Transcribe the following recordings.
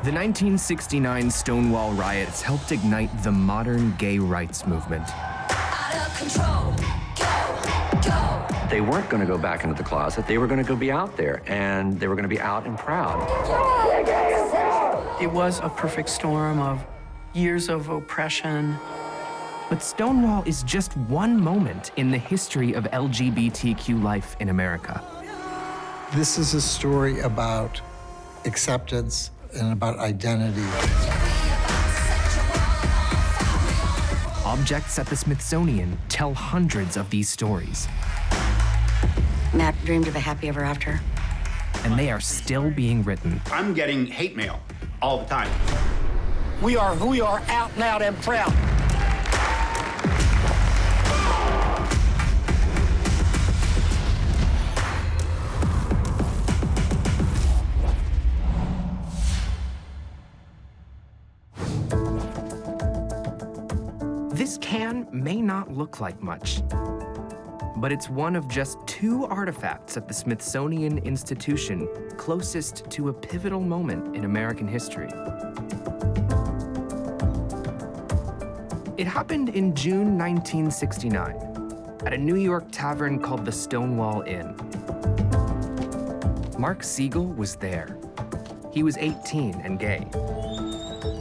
The 1969 Stonewall Riots helped ignite the modern gay rights movement. Out of control. Go. They weren't going to go back into the closet. They were going to go be out there, and they were going to be out and proud. It was a perfect storm of years of oppression. But Stonewall is just one moment in the history of LGBTQ life in America. This is a story about acceptance and about identity. Objects at the Smithsonian tell hundreds of these stories. Matt dreamed of a happy ever after. And they are still being written. I'm getting hate mail all the time. We are who we are, out and out and proud. This can may not look like much, but it's one of just 2 artifacts at the Smithsonian Institution closest to a pivotal moment in American history. It happened in June 1969 at a New York tavern called the Stonewall Inn. Mark Siegel was there. He was 18 and gay.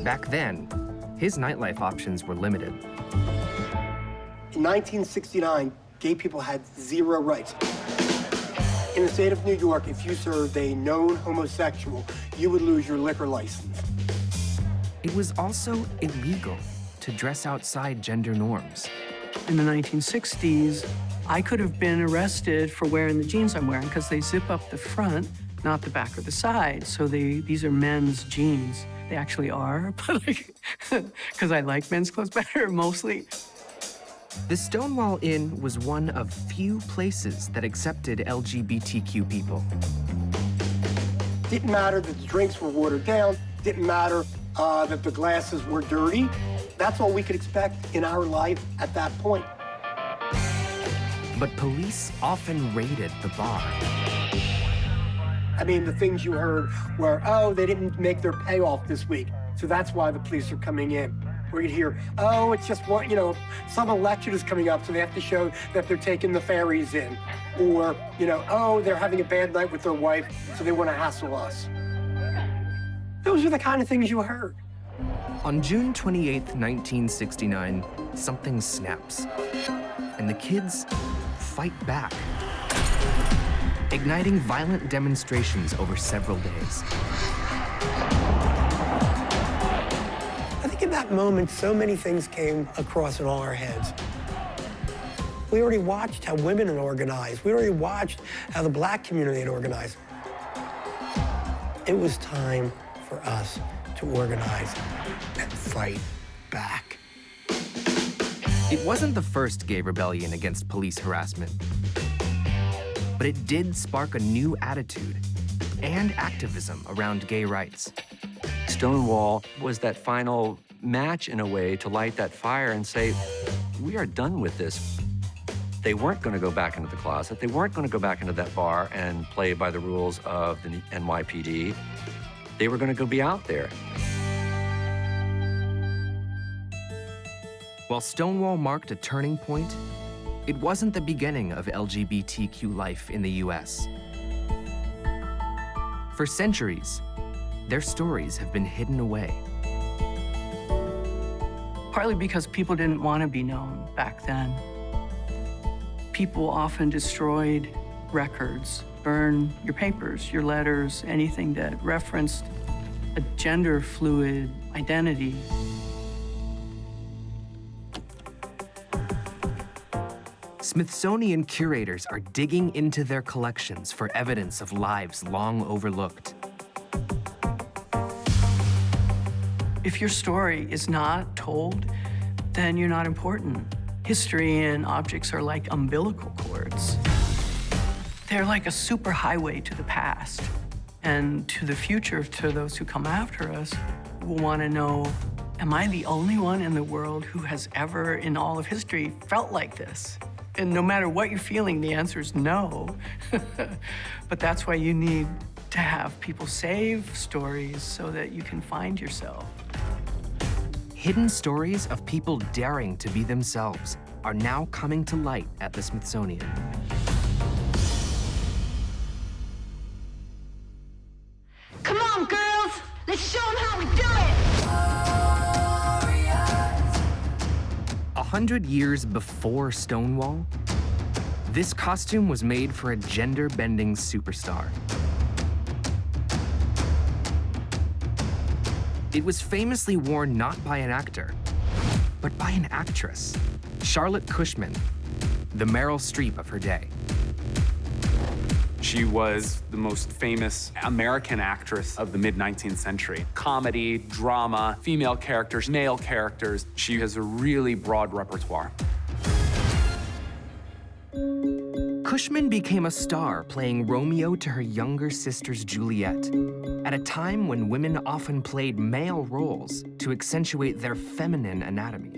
Back then, his nightlife options were limited. In 1969, gay people had 0 rights. In the state of New York, if you served a known homosexual, you would lose your liquor license. It was also illegal to dress outside gender norms. In the 1960s, I could have been arrested for wearing the jeans I'm wearing because they zip up the front, not the back or the side. So these are men's jeans. They actually are, but because I like men's clothes better, mostly. The Stonewall Inn was one of few places that accepted LGBTQ people. Didn't matter that the drinks were watered down, didn't matter that the glasses were dirty. That's all we could expect in our life at that point. But police often raided the bar. I mean, the things you heard were, oh, they didn't make their payoff this week, so that's why the police are coming in. Or you'd hear, oh, it's just one, some election is coming up, so they have to show that they're taking the ferries in. Or, oh, they're having a bad night with their wife, so they want to hassle us. Those are the kind of things you heard. On June 28, 1969, something snaps, and the kids fight back, igniting violent demonstrations over several days. I think in that moment, so many things came across in all our heads. We already watched how women had organized. We already watched how the Black community had organized. It was time for us to organize and fight back. It wasn't the first gay rebellion against police harassment, but it did spark a new attitude and activism around gay rights. Stonewall was that final match, in a way, to light that fire and say, we are done with this. They weren't going to go back into the closet. They weren't going to go back into that bar and play by the rules of the NYPD. They were going to go be out there. While Stonewall marked a turning point, it wasn't the beginning of LGBTQ life in the US. For centuries, their stories have been hidden away. Partly because people didn't want to be known back then. People often destroyed records, burned your papers, your letters, anything that referenced a gender-fluid identity. Smithsonian curators are digging into their collections for evidence of lives long overlooked. If your story is not told, then you're not important. History and objects are like umbilical cords. They're like a superhighway to the past. And to the future, to those who come after us, will want to know, am I the only one in the world who has ever, in all of history, felt like this? And no matter what you're feeling, the answer is no. But that's why you need to have people save stories so that you can find yourself. Hidden stories of people daring to be themselves are now coming to light at the Smithsonian. Come on, girls! Let's show them how we do it! 100 years before Stonewall, this costume was made for a gender-bending superstar. It was famously worn not by an actor, but by an actress, Charlotte Cushman, the Meryl Streep of her day. She was the most famous American actress of the mid-19th century. Comedy, drama, female characters, male characters. She has a really broad repertoire. Cushman became a star playing Romeo to her younger sister's Juliet, at a time when women often played male roles to accentuate their feminine anatomy.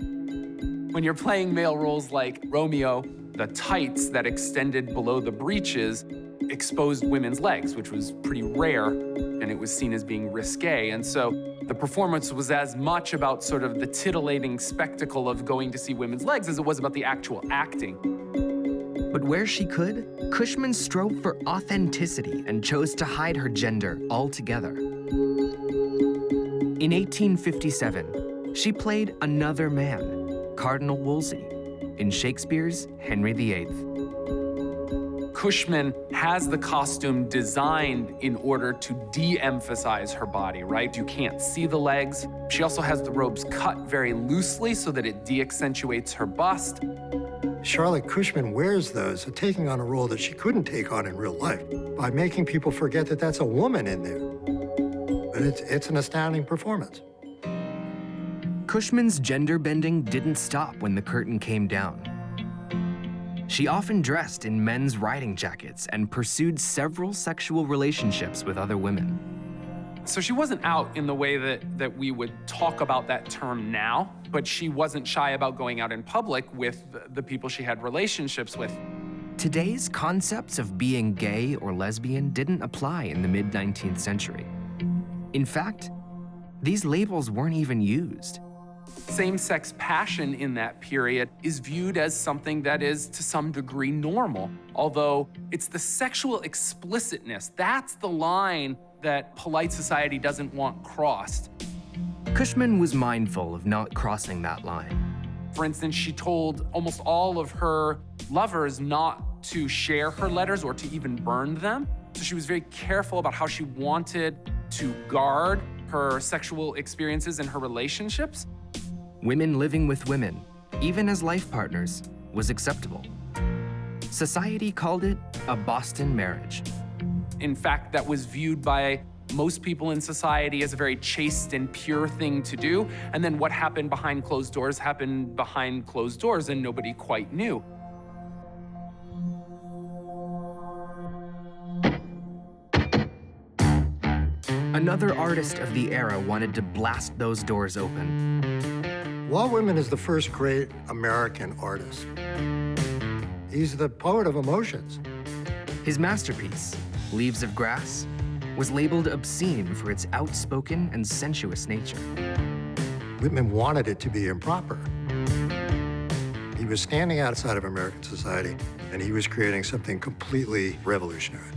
When you're playing male roles like Romeo, the tights that extended below the breeches exposed women's legs, which was pretty rare, and it was seen as being risque. And so the performance was as much about sort of the titillating spectacle of going to see women's legs as it was about the actual acting. But where she could, Cushman strove for authenticity and chose to hide her gender altogether. In 1857, she played another man, Cardinal Wolsey, in Shakespeare's Henry VIII. Cushman has the costume designed in order to de-emphasize her body, right? You can't see the legs. She also has the robes cut very loosely so that it de-accentuates her bust. Charlotte Cushman wears those, taking on a role that she couldn't take on in real life by making people forget that that's a woman in there. But it's an astounding performance. Cushman's gender bending didn't stop when the curtain came down. She often dressed in men's riding jackets and pursued several sexual relationships with other women. So she wasn't out in the way that we would talk about that term now, but she wasn't shy about going out in public with the people she had relationships with. Today's concepts of being gay or lesbian didn't apply in the mid-19th century. In fact, these labels weren't even used. Same-sex passion in that period is viewed as something that is, to some degree, normal. Although it's the sexual explicitness, that's the line that polite society doesn't want crossed. Cushman was mindful of not crossing that line. For instance, she told almost all of her lovers not to share her letters or to even burn them. So she was very careful about how she wanted to guard her sexual experiences and her relationships. Women living with women, even as life partners, was acceptable. Society called it a Boston marriage. In fact, that was viewed by most people in society as a very chaste and pure thing to do. And then what happened behind closed doors happened behind closed doors, and nobody quite knew. Another artist of the era wanted to blast those doors open. Walt Whitman is the first great American artist. He's the poet of emotions. His masterpiece, Leaves of Grass, was labeled obscene for its outspoken and sensuous nature. Whitman wanted it to be improper. He was standing outside of American society, and he was creating something completely revolutionary.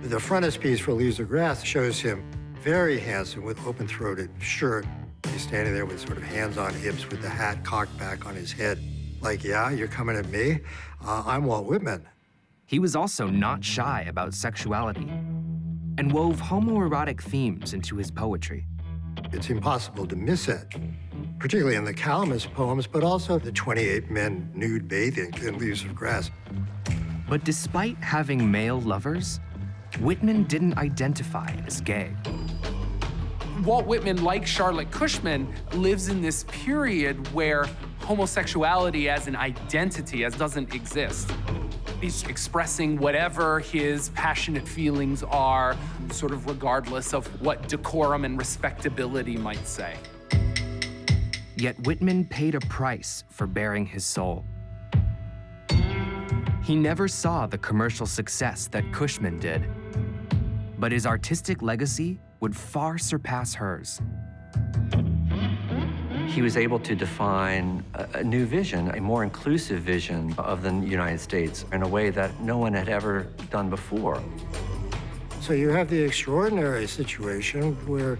The frontispiece for Leaves of Grass shows him very handsome with open-throated shirt. He's standing there with sort of hands on hips with the hat cocked back on his head. Like, yeah, you're coming at me? I'm Walt Whitman. He was also not shy about sexuality and wove homoerotic themes into his poetry. It's impossible to miss it, particularly in the Calamus poems, but also the 28 men nude bathing in Leaves of Grass. But despite having male lovers, Whitman didn't identify as gay. Walt Whitman, like Charlotte Cushman, lives in this period where homosexuality as an identity doesn't exist. He's expressing whatever his passionate feelings are, sort of regardless of what decorum and respectability might say. Yet Whitman paid a price for bearing his soul. He never saw the commercial success that Cushman did. but his artistic legacy would far surpass hers. He was able to define a new vision, a more inclusive vision of the United States in a way that no one had ever done before. So you have the extraordinary situation where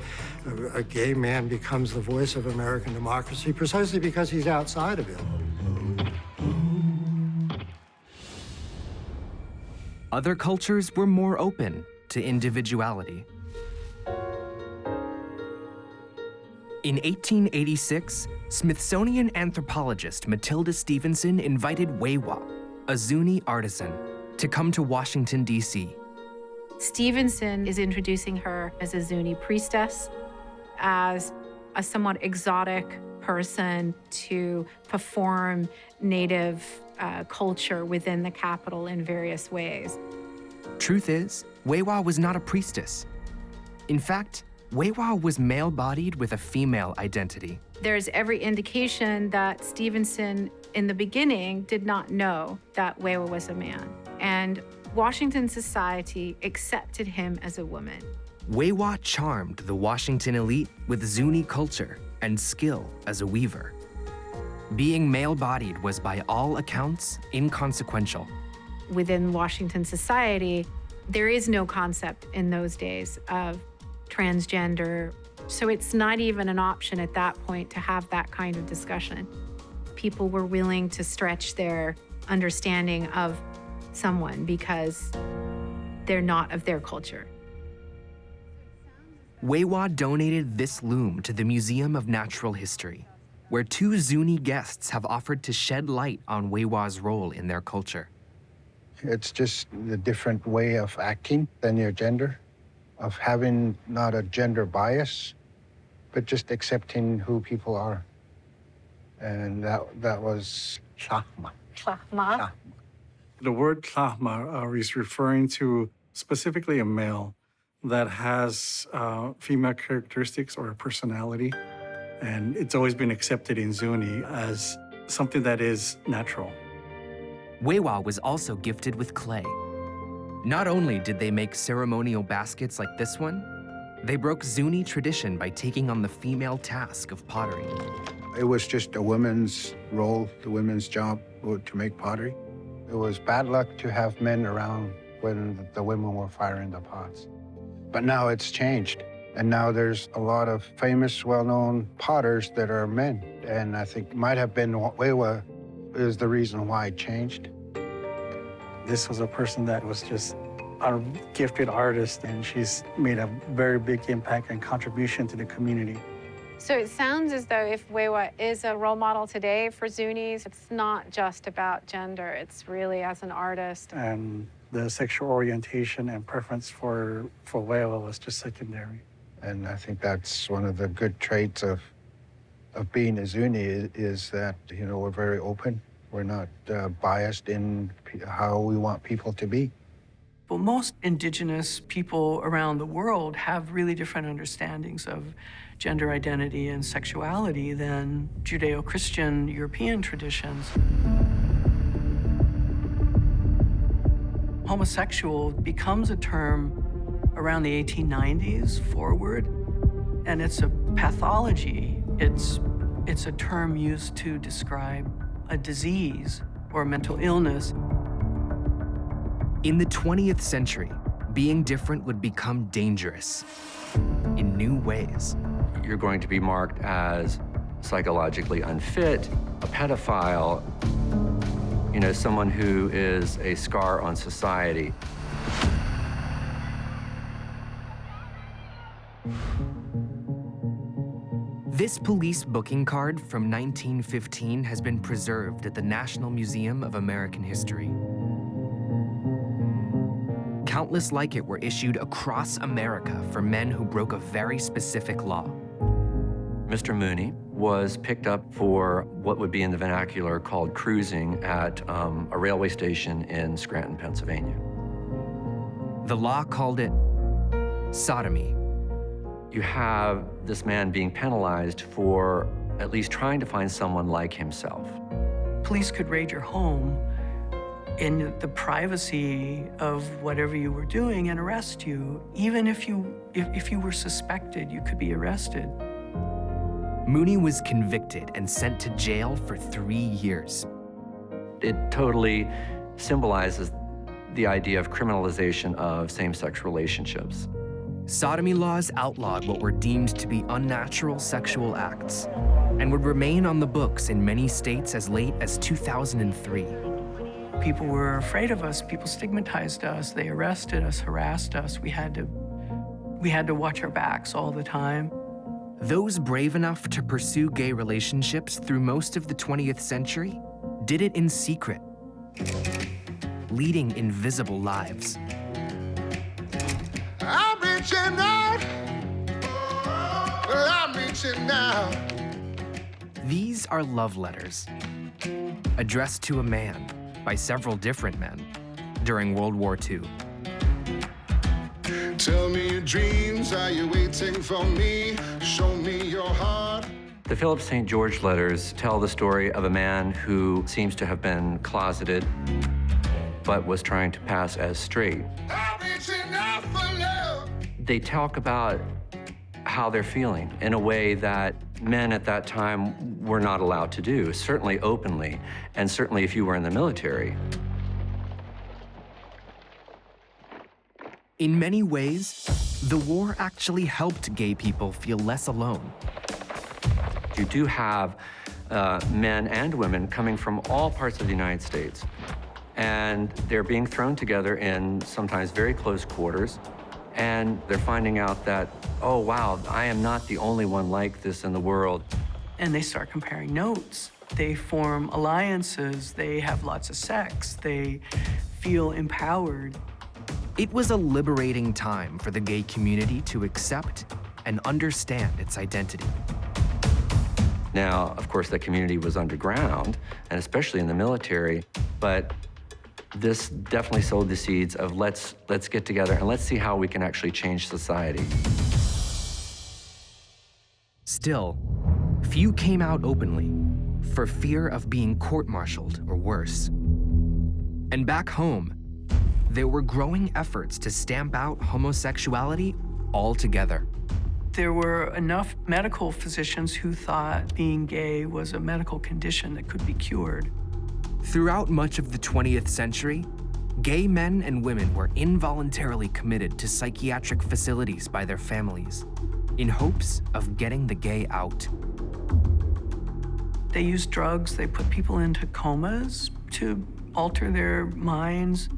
a gay man becomes the voice of American democracy precisely because he's outside of it. Other cultures were more open to individuality. In 1886, Smithsonian anthropologist Matilda Stevenson invited Wewa, a Zuni artisan, to come to Washington, D.C. Stevenson is introducing her as a Zuni priestess, as a somewhat exotic person to perform native culture within the capital in various ways. Truth is, Wewa was not a priestess. In fact, Wewa was male-bodied with a female identity. There's every indication that Stevenson, in the beginning, did not know that Wewa was a man. And Washington society accepted him as a woman. Wewa charmed the Washington elite with Zuni culture and skill as a weaver. Being male-bodied was by all accounts inconsequential. Within Washington society, there is no concept in those days of transgender. So it's not even an option at that point to have that kind of discussion. People were willing to stretch their understanding of someone because they're not of their culture. Wewa donated this loom to the Museum of Natural History, where 2 Zuni guests have offered to shed light on Wewa's role in their culture. It's just a different way of acting than your gender, of having not a gender bias, but just accepting who people are. And that was Tlahma. Tlahma. The word Tlahma is referring to specifically a male that has female characteristics or a personality. And it's always been accepted in Zuni as something that is natural. Wewa was also gifted with clay. Not only did they make ceremonial baskets like this one, they broke Zuni tradition by taking on the female task of pottery. It was just a woman's role, the women's job to make pottery. It was bad luck to have men around when the women were firing the pots. But now it's changed. And now there's a lot of famous, well-known potters that are men. And I think it might have been Wewa is the reason why it changed. This was a person that was just a gifted artist, and she's made a very big impact and contribution to the community. So it sounds as though if Wewa is a role model today for Zunis, it's not just about gender, it's really as an artist. And the sexual orientation and preference for Wewa was just secondary. And I think that's one of the good traits of being a Zuni is that, you know, we're very open. We're not biased in how we want people to be. Well, most indigenous people around the world have really different understandings of gender identity and sexuality than Judeo-Christian European traditions. Homosexual becomes a term around the 1890s forward, and it's a pathology. It's a term used to describe a disease or mental illness. In the 20th century, being different would become dangerous in new ways. You're going to be marked as psychologically unfit, a pedophile, you know, someone who is a scar on society. This police booking card from 1915 has been preserved at the National Museum of American History. Countless like it were issued across America for men who broke a very specific law. Mr. Mooney was picked up for what would be in the vernacular called cruising at a railway station in Scranton, Pennsylvania. The law called it sodomy. You have this man being penalized for at least trying to find someone like himself. Police could raid your home in the privacy of whatever you were doing and arrest you. Even if you were suspected, you could be arrested. Mooney was convicted and sent to jail for 3 years. It totally symbolizes the idea of criminalization of same-sex relationships. Sodomy laws outlawed what were deemed to be unnatural sexual acts and would remain on the books in many states as late as 2003. People were afraid of us. People stigmatized us. They arrested us, harassed us. We had to watch our backs all the time. Those brave enough to pursue gay relationships through most of the 20th century did it in secret, leading invisible lives. I'm reaching out. Well, I'm reaching out. These are love letters addressed to a man by several different men during World War II. Tell me your dreams, are you waiting for me? Show me your heart. The Philip St. George letters tell the story of a man who seems to have been closeted, but was trying to pass as straight. I'm reaching out for love. They talk about how they're feeling in a way that men at that time were not allowed to do, certainly openly, and certainly if you were in the military. In many ways, the war actually helped gay people feel less alone. You do have men and women coming from all parts of the United States, and they're being thrown together in sometimes very close quarters, and they're finding out that, oh, wow, I am not the only one like this in the world. And they start comparing notes. They form alliances. They have lots of sex. They feel empowered. It was a liberating time for the gay community to accept and understand its identity. Now, of course, the community was underground, and especially in the military, but this definitely sowed the seeds of let's get together and let's see how we can actually change society. Still, few came out openly for fear of being court-martialed or worse. And back home, there were growing efforts to stamp out homosexuality altogether. There were enough medical physicians who thought being gay was a medical condition that could be cured. Throughout much of the 20th century, gay men and women were involuntarily committed to psychiatric facilities by their families in hopes of getting the gay out. They used drugs. They put people into comas to alter their minds.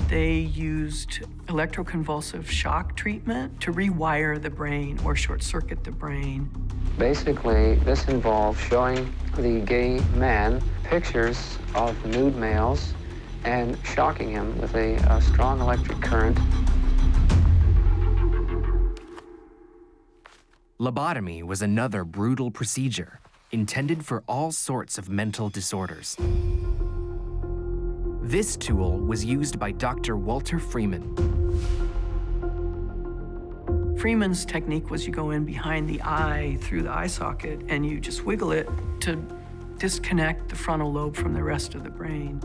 They used electroconvulsive shock treatment to rewire the brain or short-circuit the brain. Basically, this involved showing the gay man pictures of nude males and shocking him with a strong electric current. Lobotomy was another brutal procedure intended for all sorts of mental disorders. This tool was used by Dr. Walter Freeman. Freeman's technique was you go in behind the eye through the eye socket and you just wiggle it to disconnect the frontal lobe from the rest of the brain.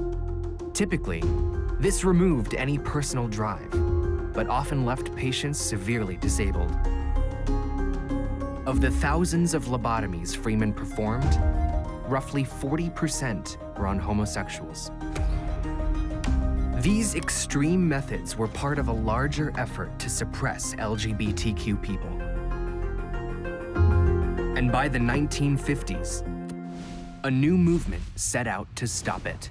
Typically, this removed any personal drive, but often left patients severely disabled. Of the thousands of lobotomies Freeman performed, roughly 40% were on homosexuals. These extreme methods were part of a larger effort to suppress LGBTQ people. And by the 1950s, a new movement set out to stop it.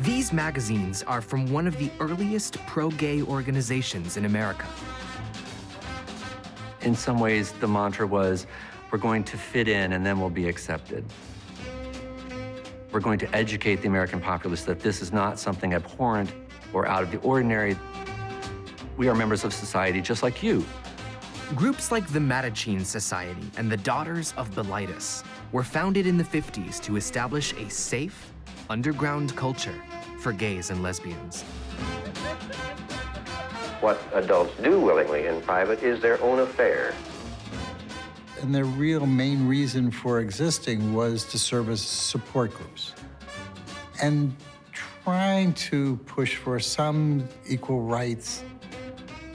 These magazines are from one of the earliest pro-gay organizations in America. In some ways, the mantra was, we're going to fit in and then we'll be accepted. We're going to educate the American populace that this is not something abhorrent or out of the ordinary. We are members of society just like you. Groups like the Mattachine Society and the Daughters of Bilitis were founded in the 50s to establish a safe, underground culture for gays and lesbians. What adults do willingly in private is their own affair. and their real main reason for existing was to serve as support groups and trying to push for some equal rights,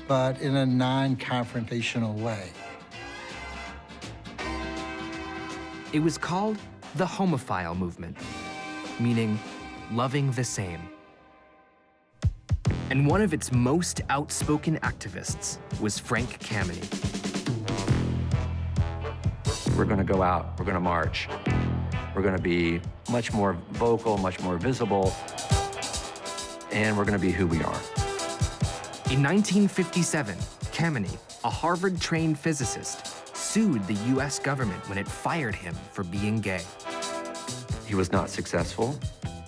but in a non-confrontational way. It was called the homophile movement, meaning loving the same. And one of its most outspoken activists was Frank Kameny. We're going to go out, we're going to march, we're going to be much more vocal, much more visible, and we're going to be who we are. In 1957, Kameny, a Harvard-trained physicist, sued the US government when it fired him for being gay. He was not successful,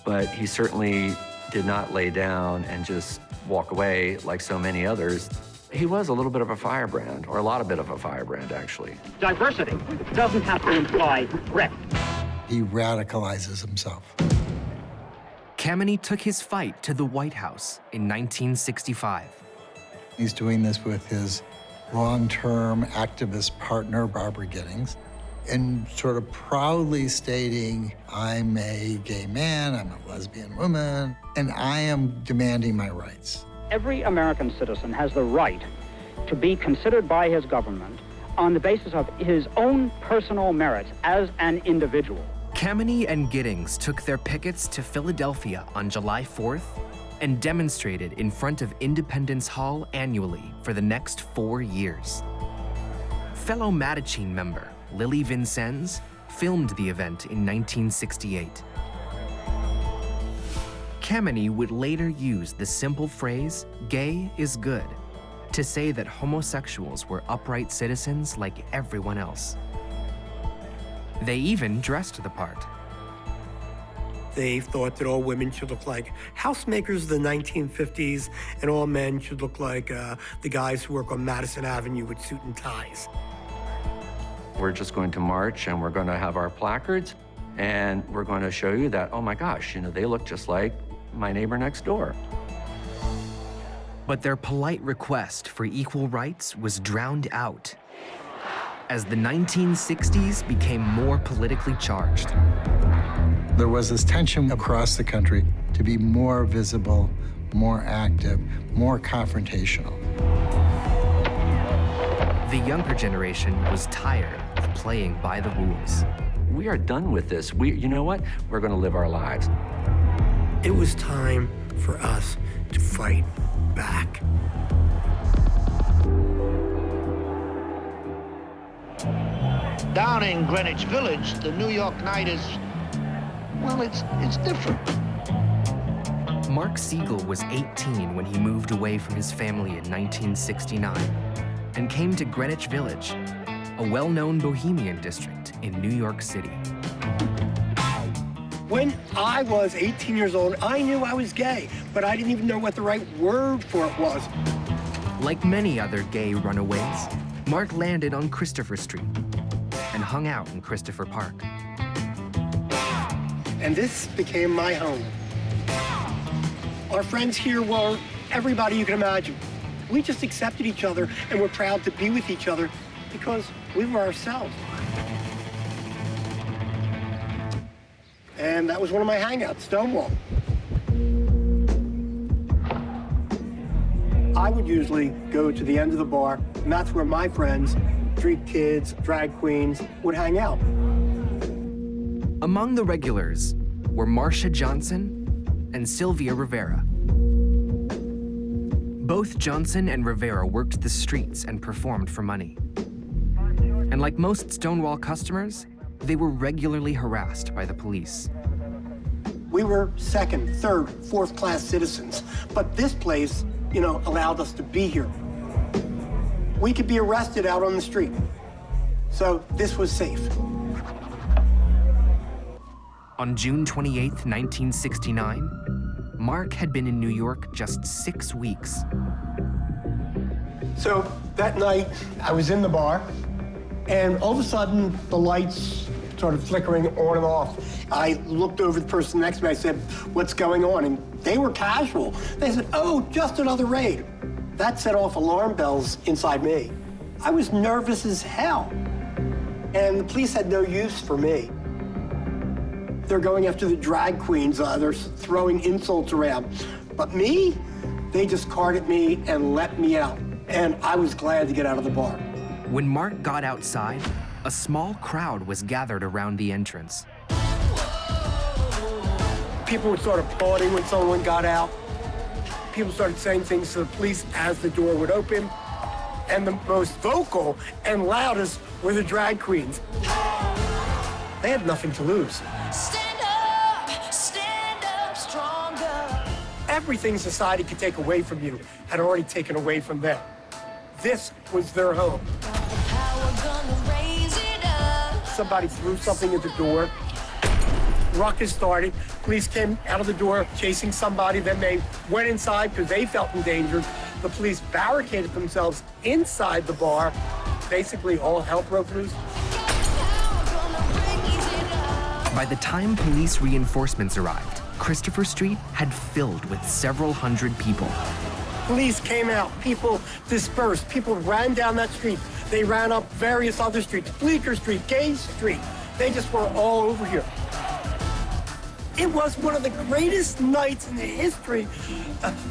but he certainly did not lay down and just walk away like so many others. He was a little bit of a firebrand, or a lot of bit of a firebrand, actually. Diversity doesn't have to imply threat. He radicalizes himself. Kameny took his fight to the White House in 1965. He's doing this with his long-term activist partner, Barbara Giddings, and sort of proudly stating, I'm a gay man, I'm a lesbian woman, and I am demanding my rights. Every American citizen has the right to be considered by his government on the basis of his own personal merits as an individual. Kameny and Giddings took their pickets to Philadelphia on July 4th and demonstrated in front of Independence Hall annually for the next 4 years. Fellow Mattachine member Lily Vincennes filmed the event in 1968. Kameny would later use the simple phrase, "gay is good," to say that homosexuals were upright citizens like everyone else. They even dressed the part. They thought that all women should look like housemaker's of the 1950s, and all men should look like the guys who work on Madison Avenue with suit and ties. We're just going to march, and we're going to have our placards, and we're going to show you that, oh my gosh, you know, they look just like my neighbor next door. But their polite request for equal rights was drowned out as the 1960s became more politically charged. There was this tension across the country to be more visible, more active, more confrontational. The younger generation was tired of playing by the rules. We are done with this. You know what? We're going to live our lives. It was time for us to fight back. Down in Greenwich Village, the New York night is, well, it's different. Mark Siegel was 18 when he moved away from his family in 1969 and came to Greenwich Village, a well-known bohemian district in New York City. When I was 18 years old, I knew I was gay, but I didn't even know what the right word for it was. Like many other gay runaways, Mark landed on Christopher Street and hung out in Christopher Park. And this became my home. Our friends here were everybody you can imagine. We just accepted each other and were proud to be with each other because we were ourselves. And that was one of my hangouts, Stonewall. I would usually go to the end of the bar, and that's where my friends, street kids, drag queens, would hang out. Among the regulars were Marsha Johnson and Sylvia Rivera. Both Johnson and Rivera worked the streets and performed for money. And like most Stonewall customers, they were regularly harassed by the police. We were second, third, fourth-class citizens, but this place, you know, allowed us to be here. We could be arrested out on the street, so this was safe. On June 28, 1969, Mark had been in New York just 6 weeks. So that night, I was in the bar, and all of a sudden, the lights started flickering on and off. I looked over the person next to me, I said, "What's going on?" And they were casual. They said, "Oh, just another raid." That set off alarm bells inside me. I was nervous as hell. And the police had no use for me. They're going after the drag queens. They're throwing insults around. But me, they just carted me and let me out. And I was glad to get out of the bar. When Mark got outside, a small crowd was gathered around the entrance. People would start applauding when someone got out. People started saying things to the police as the door would open. And the most vocal and loudest were the drag queens. They had nothing to lose. Stand up stronger. Everything society could take away from you had already taken away from them. This was their home. Somebody threw something at the door. Ruckus started. Police came out of the door chasing somebody. Then they went inside because they felt endangered. The police barricaded themselves inside the bar. Basically, all hell broke loose. By the time police reinforcements arrived, Christopher Street had filled with several hundred people. Police came out, people dispersed, people ran down that street. They ran up various other streets, Bleecker Street, Gay Street. They just were all over here. It was one of the greatest nights in the history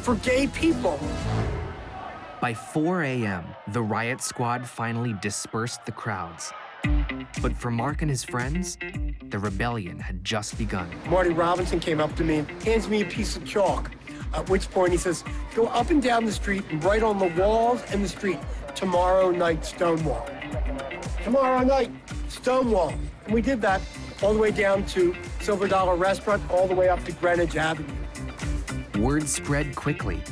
for gay people. By 4 a.m., the riot squad finally dispersed the crowds. But for Mark and his friends, the rebellion had just begun. Marty Robinson came up to me and hands me a piece of chalk, at which point he says, go up and down the street and write on the walls and the street, tomorrow night, Stonewall. Tomorrow night, Stonewall. And we did that all the way down to Silver Dollar Restaurant, all the way up to Greenwich Avenue. Word spread quickly,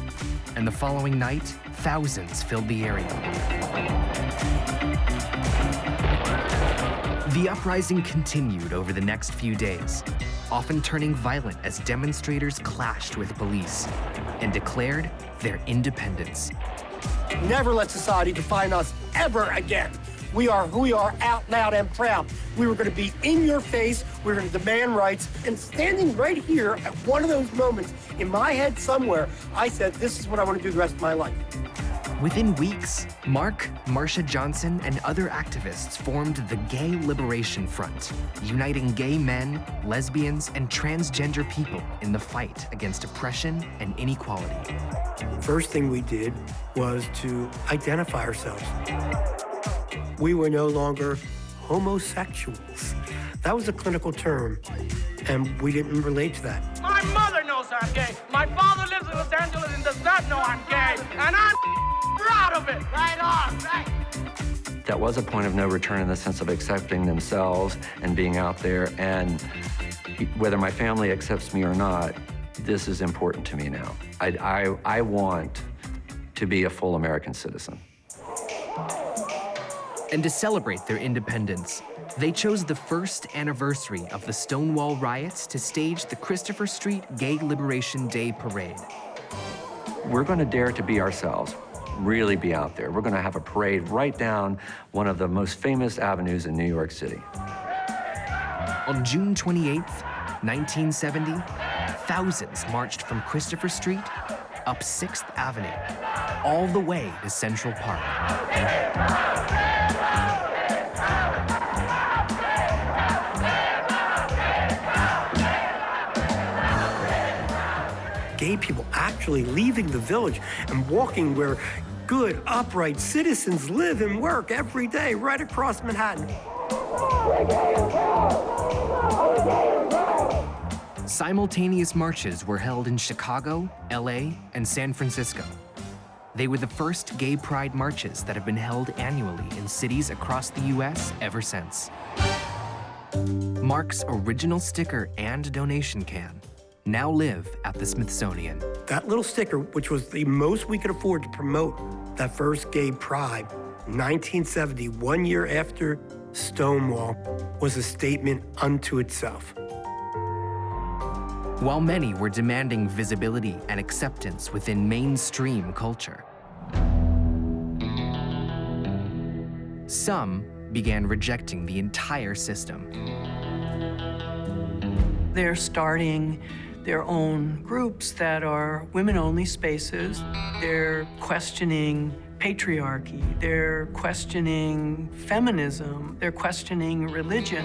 and the following night, thousands filled the area. The uprising continued over the next few days, often turning violent as demonstrators clashed with police and declared their independence. Never let society define us ever again. We are who we are, out loud and proud. We were going to be in your face. We were going to demand rights. And standing right here at one of those moments, in my head somewhere, I said, this is what I want to do the rest of my life. Within weeks, Mark, Marsha Johnson, and other activists formed the Gay Liberation Front, uniting gay men, lesbians, and transgender people in the fight against oppression and inequality. First thing we did was to identify ourselves. We were no longer homosexuals. That was a clinical term, and we didn't relate to that. My mother knows I'm gay. My father lives in Los Angeles and does not know I'm gay, and I'm proud of it. Right on, right. That was a point of no return in the sense of accepting themselves and being out there, and whether my family accepts me or not, this is important to me now. I want to be a full American citizen. And to celebrate their independence, they chose the first anniversary of the Stonewall Riots to stage the Christopher Street Gay Liberation Day Parade. We're going to dare to be ourselves, really be out there. We're going to have a parade right down one of the most famous avenues in New York City. On June 28th, 1970, thousands marched from Christopher Street up 6th Avenue, all the way to Central Park. Gay people actually leaving the village and walking where good, upright citizens live and work every day right across Manhattan. Simultaneous marches were held in Chicago, LA, and San Francisco. They were the first gay pride marches that have been held annually in cities across the US ever since. Mark's original sticker and donation can now live at the Smithsonian. That little sticker, which was the most we could afford to promote that first gay pride, 1970, 1 year after Stonewall, was a statement unto itself. While many were demanding visibility and acceptance within mainstream culture, some began rejecting the entire system. They're starting their own groups that are women-only spaces. They're questioning patriarchy. They're questioning feminism. They're questioning religion.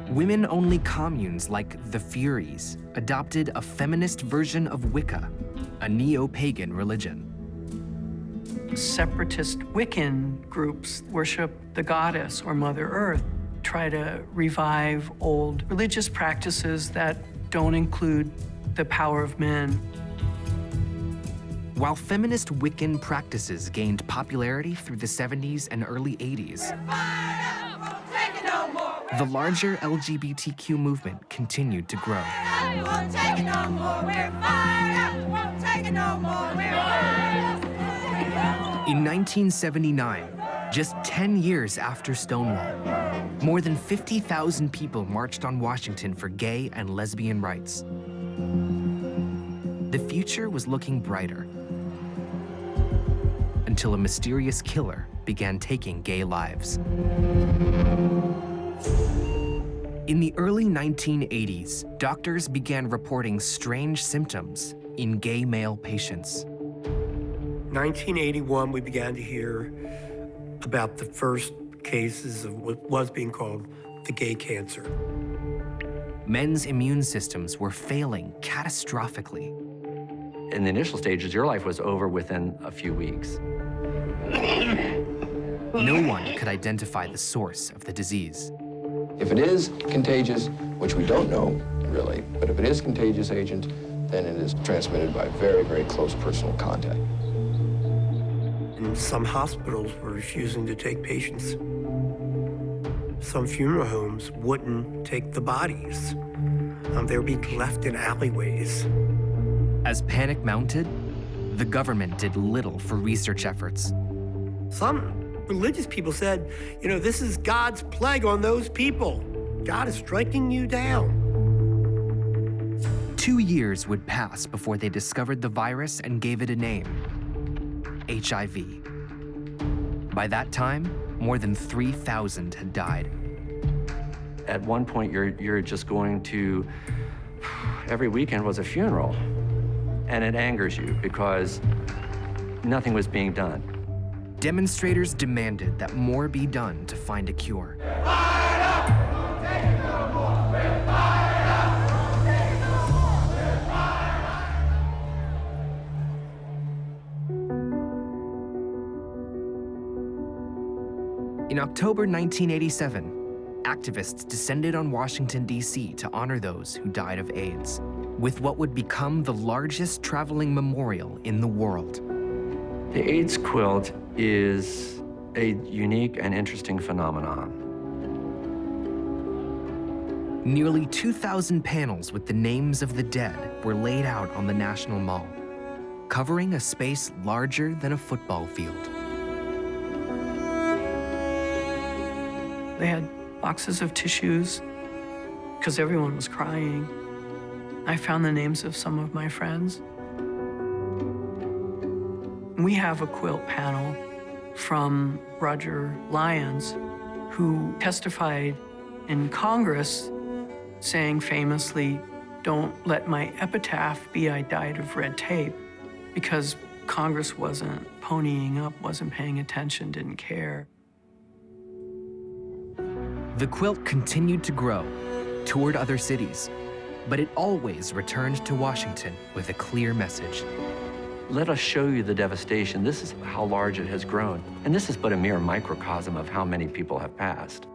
Women-only communes like the Furies adopted a feminist version of Wicca, a neo-pagan religion. Separatist Wiccan groups worship the goddess or Mother Earth, try to revive old religious practices that don't include the power of men. While feminist Wiccan practices gained popularity through the 70s and early 80s, the larger LGBTQ movement continued to grow. In 1979, just 10 years after Stonewall, more than 50,000 people marched on Washington for gay and lesbian rights. The future was looking brighter until a mysterious killer began taking gay lives. In the early 1980s, doctors began reporting strange symptoms in gay male patients. 1981, we began to hear about the first cases of what was being called the gay cancer. Men's immune systems were failing catastrophically. In the initial stages, your life was over within a few weeks. No one could identify the source of the disease. If it is contagious, which we don't know really, but if it is a contagious agent, then it is transmitted by very, very close personal contact. And some hospitals were refusing to take patients. Some funeral homes wouldn't take the bodies. They would be left in alleyways. As panic mounted, the government did little for research efforts. Some religious people said, you know, this is God's plague on those people. God is striking you down. 2 years would pass before they discovered the virus and gave it a name: HIV. By that time, more than 3,000 had died. At one point, you're just going to, every weekend was a funeral. And it angers you because nothing was being done. Demonstrators demanded that more be done to find a cure. In October 1987, activists descended on Washington, D.C. to honor those who died of AIDS, with what would become the largest traveling memorial in the world. The AIDS quilt is a unique and interesting phenomenon. Nearly 2,000 panels with the names of the dead were laid out on the National Mall, covering a space larger than a football field. They had boxes of tissues because everyone was crying. I found the names of some of my friends. We have a quilt panel from Roger Lyons, who testified in Congress saying famously, "Don't let my epitaph be I died of red tape," because Congress wasn't ponying up, wasn't paying attention, didn't care. The quilt continued to grow, toured other cities, but it always returned to Washington with a clear message. Let us show you the devastation. This is how large it has grown. And this is but a mere microcosm of how many people have passed.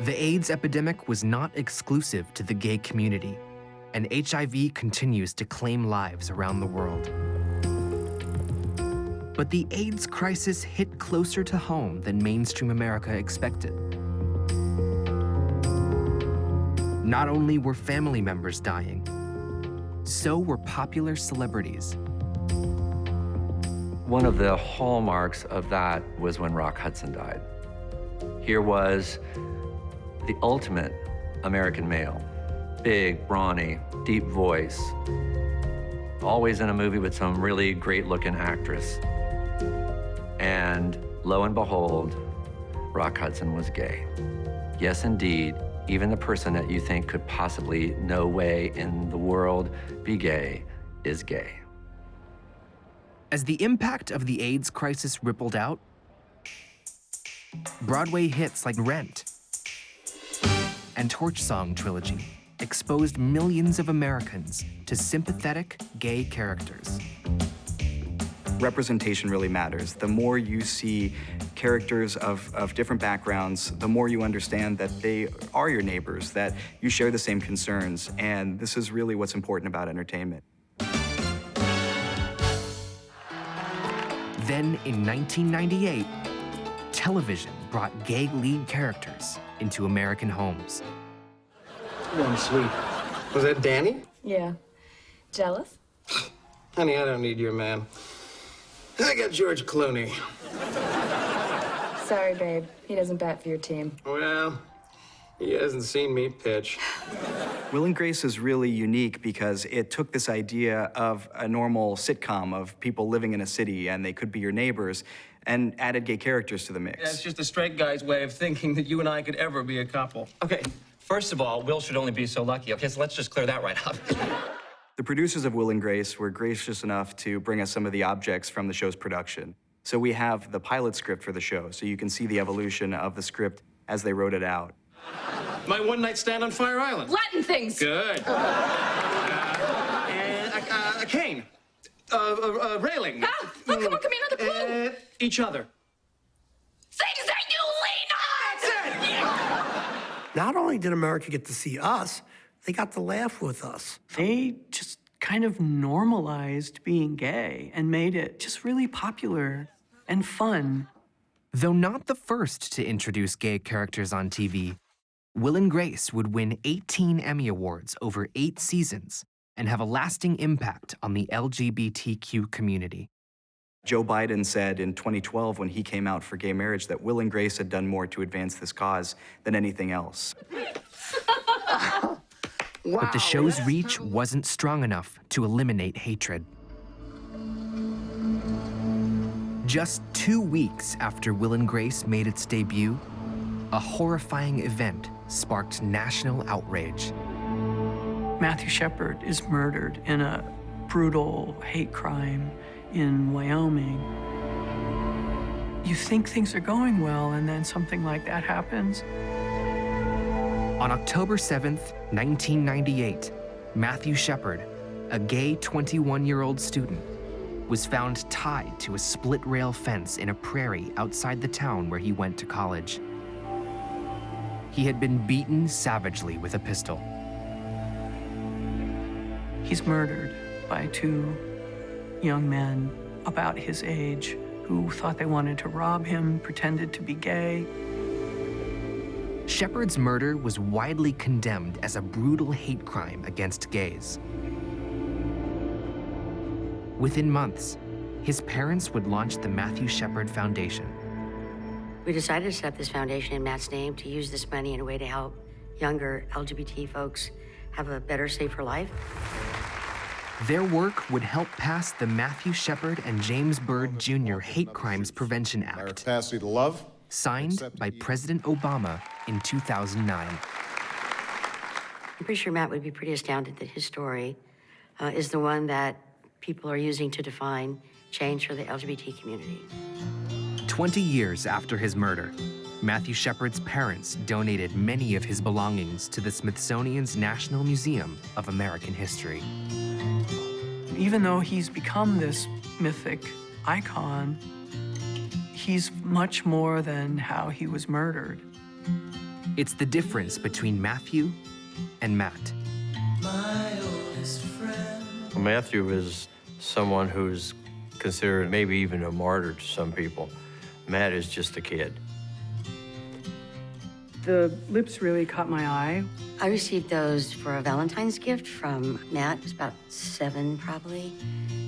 The AIDS epidemic was not exclusive to the gay community, and HIV continues to claim lives around the world. But the AIDS crisis hit closer to home than mainstream America expected. Not only were family members dying, so were popular celebrities. One of the hallmarks of that was when Rock Hudson died. Here was the ultimate American male. Big, brawny, deep voice. Always in a movie with some really great-looking actress. And lo and behold, Rock Hudson was gay. Yes, indeed, even the person that you think could possibly no way in the world be gay is gay. As the impact of the AIDS crisis rippled out, Broadway hits like Rent and Torch Song Trilogy exposed millions of Americans to sympathetic gay characters. Representation really matters. The more you see characters of different backgrounds, the more you understand that they are your neighbors, that you share the same concerns, and this is really what's important about entertainment. Then, in 1998, television brought gay lead characters into American homes. One sweet. Was that Danny? Yeah. Jealous? Honey, I don't need your man. I got George Clooney. Sorry, babe. He doesn't bat for your team. Well, he hasn't seen me pitch. Will and Grace is really unique because it took this idea of a normal sitcom of people living in a city and they could be your neighbors and added gay characters to the mix. Yeah, it's just a straight guy's way of thinking that you and I could ever be a couple. Okay, first of all, Will should only be so lucky. Okay, so let's just clear that right up. The producers of Will and Grace were gracious enough to bring us some of the objects from the show's production. So we have the pilot script for the show, so you can see the evolution of the script as they wrote it out. My one-night stand on Fire Island. Latin things. Good. And a cane. A railing. Ah, oh, come on, the clue. Each other. Things that you lean on! That's it! Not only did America get to see us, they got to laugh with us. They just kind of normalized being gay and made it just really popular and fun. Though not the first to introduce gay characters on TV, Will and Grace would win 18 Emmy Awards over 8 seasons and have a lasting impact on the LGBTQ community. Joe Biden said in 2012 when he came out for gay marriage that Will and Grace had done more to advance this cause than anything else. But the show's reach wasn't strong enough to eliminate hatred. Just 2 weeks after Will and Grace made its debut, a horrifying event sparked national outrage. Matthew Shepard is murdered in a brutal hate crime in Wyoming. You think things are going well, and then something like that happens. On October 7th, 1998, Matthew Shepard, a gay 21-year-old student, was found tied to a split-rail fence in a prairie outside the town where he went to college. He had been beaten savagely with a pistol. He's murdered by 2 young men about his age who thought they wanted to rob him, pretended to be gay. Shepard's murder was widely condemned as a brutal hate crime against gays. Within months, his parents would launch the Matthew Shepard Foundation. We decided to set up this foundation in Matt's name to use this money in a way to help younger LGBT folks have a better, safer life. Their work would help pass the Matthew Shepard and James Byrd Jr. Hate Crimes Prevention Act, Capacity to love, signed by President Obama in 2009. I'm pretty sure Matt would be pretty astounded that his story is the one that people are using to define change for the LGBT community. 20 years after his murder, Matthew Shepard's parents donated many of his belongings to the Smithsonian's National Museum of American History. Even though he's become this mythic icon, he's much more than how he was murdered. It's the difference between Matthew and Matt. Matthew is someone who's considered maybe even a martyr to some people. Matt is just a kid. The lips really caught my eye. I received those for a Valentine's gift from Matt. It was about 7, probably.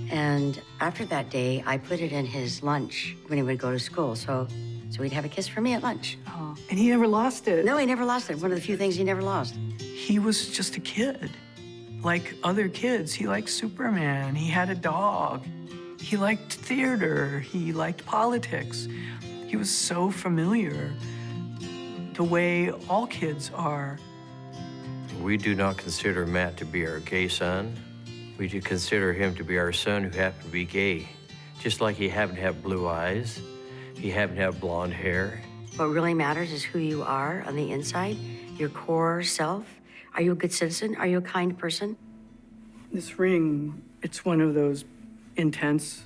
And after that day, I put it in his lunch when he would go to school. So he'd have a kiss for me at lunch. Oh, and he never lost it. No, he never lost it. One of the few things he never lost. He was just a kid. Like other kids, he liked Superman. He had a dog. He liked theater. He liked politics. He was so familiar the way all kids are. We do not consider Matt to be our gay son. We do consider him to be our son who happened to be gay. Just like he happened to have blue eyes, he happened to have blonde hair. What really matters is who you are on the inside, your core self. Are you a good citizen? Are you a kind person? This ring, it's one of those intense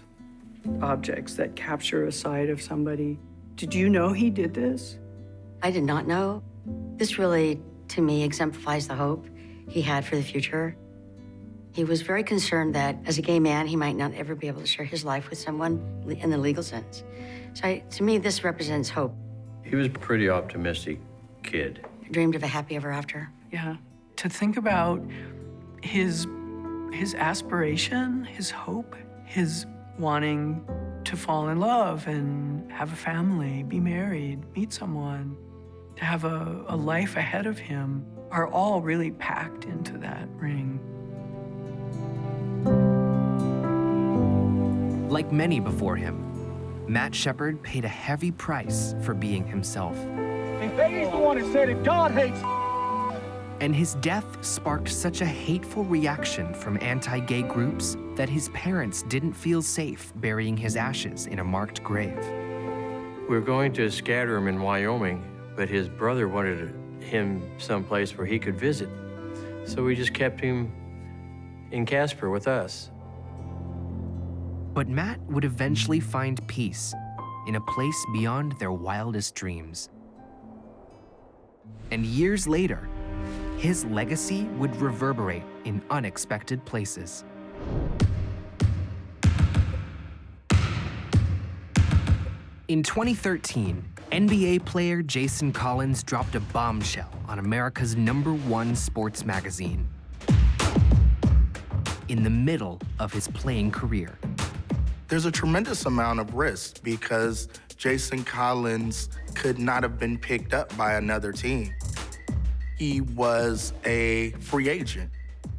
objects that capture a side of somebody. Did you know he did this? I did not know. This really, to me, exemplifies the hope he had for the future. He was very concerned that as a gay man, he might not ever be able to share his life with someone in the legal sense. So to me, this represents hope. He was a pretty optimistic kid. Dreamed of a happy ever after. Yeah. To think about his aspiration, his hope, his wanting to fall in love and have a family, be married, meet someone, to have a life ahead of him are all really packed into that ring. Like many before him, Matt Shepard paid a heavy price for being himself. And Peggy's the one who said it, God hates. And his death sparked such a hateful reaction from anti-gay groups that his parents didn't feel safe burying his ashes in a marked grave. We were going to scatter him in Wyoming, but his brother wanted him someplace where he could visit. So we just kept him in Casper with us. But Matt would eventually find peace in a place beyond their wildest dreams. And years later, his legacy would reverberate in unexpected places. In 2013, NBA player Jason Collins dropped a bombshell on America's #1 sports magazine. In the middle of his playing career. There's a tremendous amount of risk because Jason Collins could not have been picked up by another team. He was a free agent.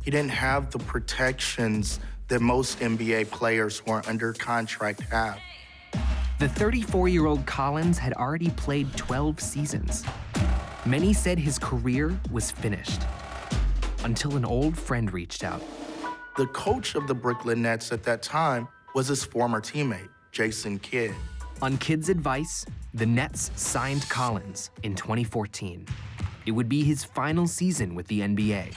He didn't have the protections that most NBA players who are under contract have. The 34-year-old Collins had already played 12 seasons. Many said his career was finished, until an old friend reached out. The coach of the Brooklyn Nets at that time was his former teammate, Jason Kidd. On Kidd's advice, the Nets signed Collins in 2014. It would be his final season with the NBA.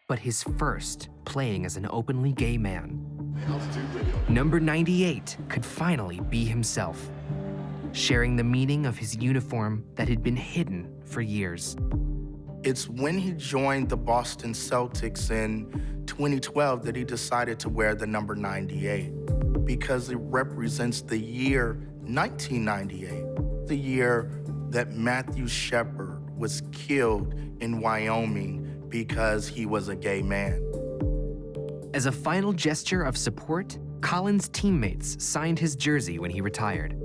But his first playing as an openly gay man. Number 98 could finally be himself, sharing the meaning of his uniform that had been hidden for years. It's when he joined the Boston Celtics in 2012 that he decided to wear the number 98 because it represents the year 1998, the year that Matthew Shepard was killed in Wyoming because he was a gay man. As a final gesture of support, Collins' teammates signed his jersey when he retired.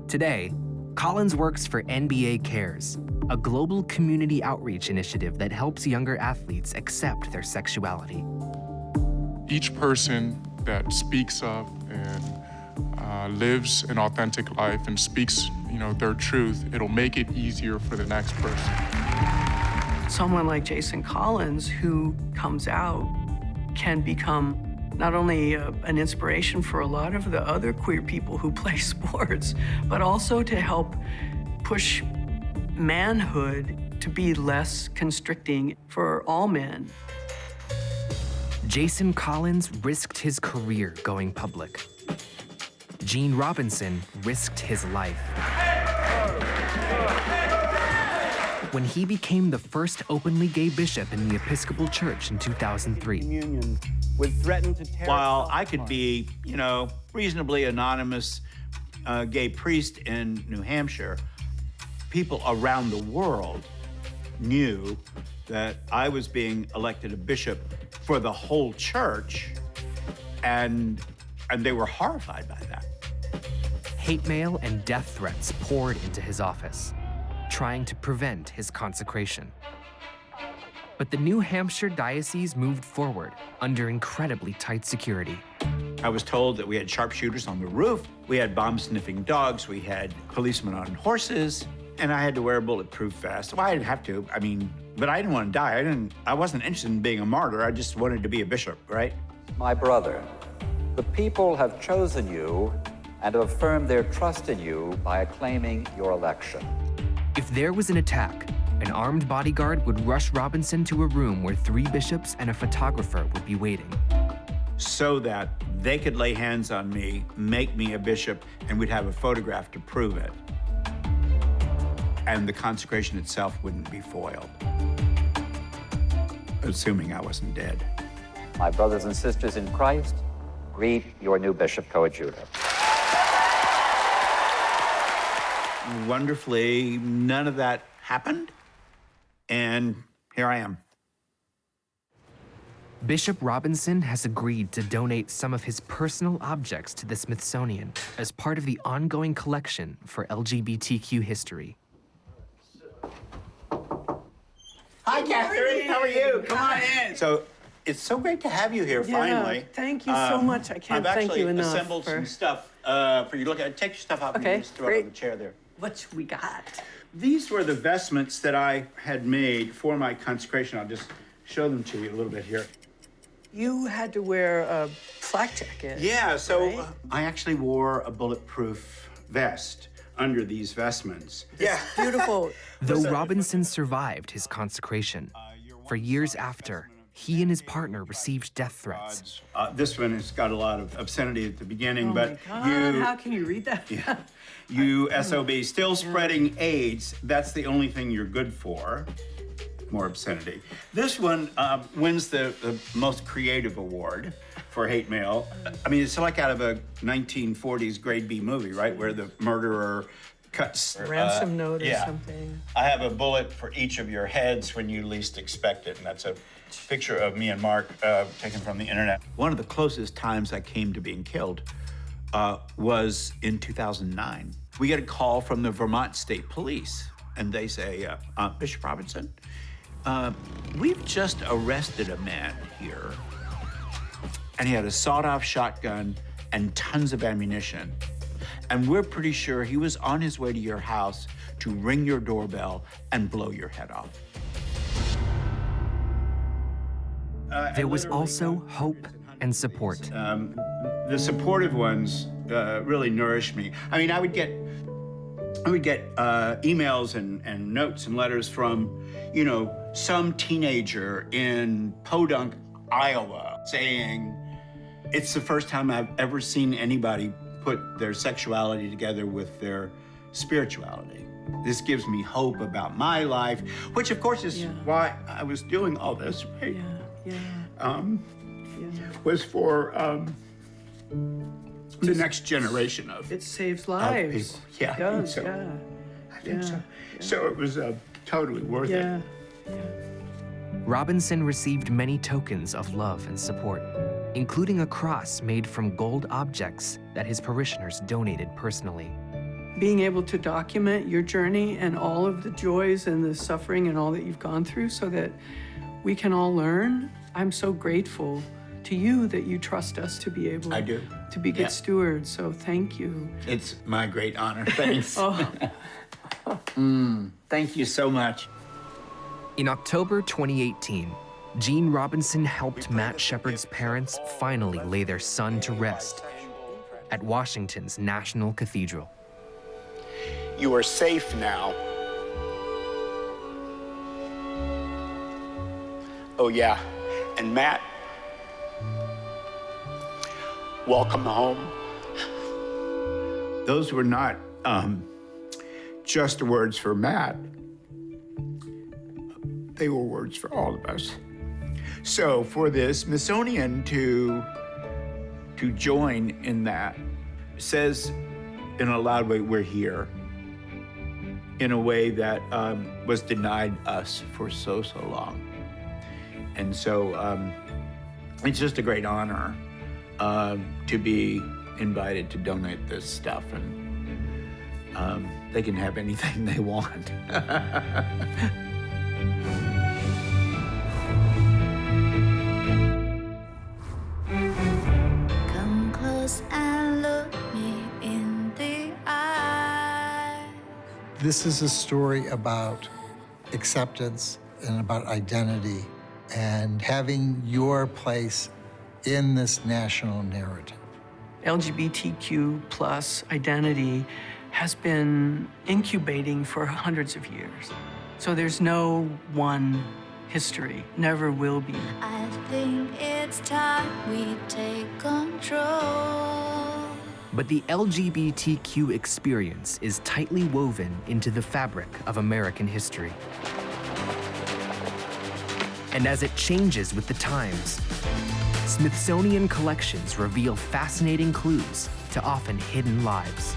Today, Collins works for NBA Cares, a global community outreach initiative that helps younger athletes accept their sexuality. Each person that speaks up and lives an authentic life and speaks, their truth, it'll make it easier for the next person. Someone like Jason Collins who comes out can become not only an inspiration for a lot of the other queer people who play sports, but also to help push manhood to be less constricting for all men. Jason Collins risked his career going public. Gene Robinson risked his life. When he became the first openly gay bishop in the Episcopal Church in 2003. While I could be, reasonably anonymous gay priest in New Hampshire, people around the world knew that I was being elected a bishop for the whole church, and they were horrified by that. Hate mail and death threats poured into his office, trying to prevent his consecration. But the New Hampshire diocese moved forward under incredibly tight security. I was told that we had sharpshooters on the roof, we had bomb-sniffing dogs, we had policemen on horses, and I had to wear a bulletproof vest. Well, I didn't have to, but I didn't want to die. I wasn't interested in being a martyr. I just wanted to be a bishop, right? My brother, the people have chosen you and have affirmed their trust in you by acclaiming your election. If there was an attack, an armed bodyguard would rush Robinson to a room where 3 bishops and a photographer would be waiting. So that they could lay hands on me, make me a bishop, and we'd have a photograph to prove it. And the consecration itself wouldn't be foiled, assuming I wasn't dead. My brothers and sisters in Christ, greet your new bishop coadjutor. Wonderfully, none of that happened, and here I am. Bishop Robinson has agreed to donate some of his personal objects to the Smithsonian as part of the ongoing collection for LGBTQ history. Hi, Catherine. How are you? Come on in. So it's so great to have you here, finally. Thank you so much. I can't thank you enough. I've actually assembled some stuff for you to look at. Take your stuff out and just throw it on the chair there. What we got? These were the vestments that I had made for my consecration. I'll just show them to you a little bit here. You had to wear a flak jacket. Yeah, so right? I actually wore a bulletproof vest under these vestments. Yeah. Beautiful. Though Robinson survived his consecration, for years after, he and his partner received death threats. This one has got a lot of obscenity at the beginning, but my God, how can you read that? Yeah, you SOB, still spreading AIDS, that's the only thing you're good for. More obscenity. This one wins the most creative award for hate mail. I mean, it's like out of a 1940s grade B movie, right? Where the murderer cuts... Ransom note or something. I have a bullet for each of your heads when you least expect it, and that's a picture of me and Mark taken from the internet. One of the closest times I came to being killed was in 2009. We get a call from the Vermont State Police, and they say, Bishop Robinson, we've just arrested a man here, and he had a sawed-off shotgun and tons of ammunition. And we're pretty sure he was on his way to your house to ring your doorbell and blow your head off. There was also hope and support. The supportive ones really nourished me. I mean, I would get emails and notes and letters from, you know, some teenager in Podunk, Iowa, saying, it's the first time I've ever seen anybody put their sexuality together with their spirituality. This gives me hope about my life, which of course is why I was doing all this, right? Was for the next generation of It saves lives. people. Yeah, It does, I think so. I think so. So it was totally worth it. Robinson received many tokens of love and support, including a cross made from gold objects that his parishioners donated personally. Being able to document your journey and all of the joys and the suffering and all that you've gone through so that we can all learn. I'm so grateful to you that you trust us to be able to be good stewards. So thank you. It's my great honor. Thanks. Thank you so much. In October 2018, Gene Robinson helped Matt Shepard's parents finally lay their son to rest at Washington's National Cathedral. You are safe now. Oh, yeah. And Matt, welcome home. Those were not just words for Matt. They were words for all of us. So for the Smithsonian to join in that says in a loud way, we're here, in a way that was denied us for so long. And so it's just a great honor to be invited to donate this stuff, and they can have anything they want. Come This is a story about acceptance and about identity and having your place in this national narrative. LGBTQ plus identity has been incubating for hundreds of years. So there's no one history, never will be. I think it's time we take control. But the LGBTQ experience is tightly woven into the fabric of American history. And as it changes with the times, Smithsonian collections reveal fascinating clues to often hidden lives.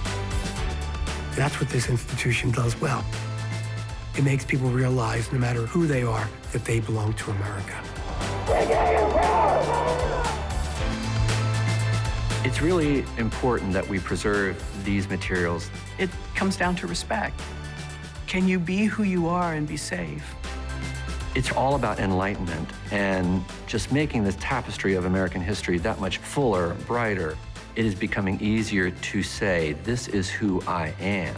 That's what this institution does well. It makes people realize, no matter who they are, that they belong to America. It's really important that we preserve these materials. It comes down to respect. Can you be who you are and be safe? It's all about enlightenment and just making this tapestry of American history that much fuller, brighter. It is becoming easier to say, this is who I am.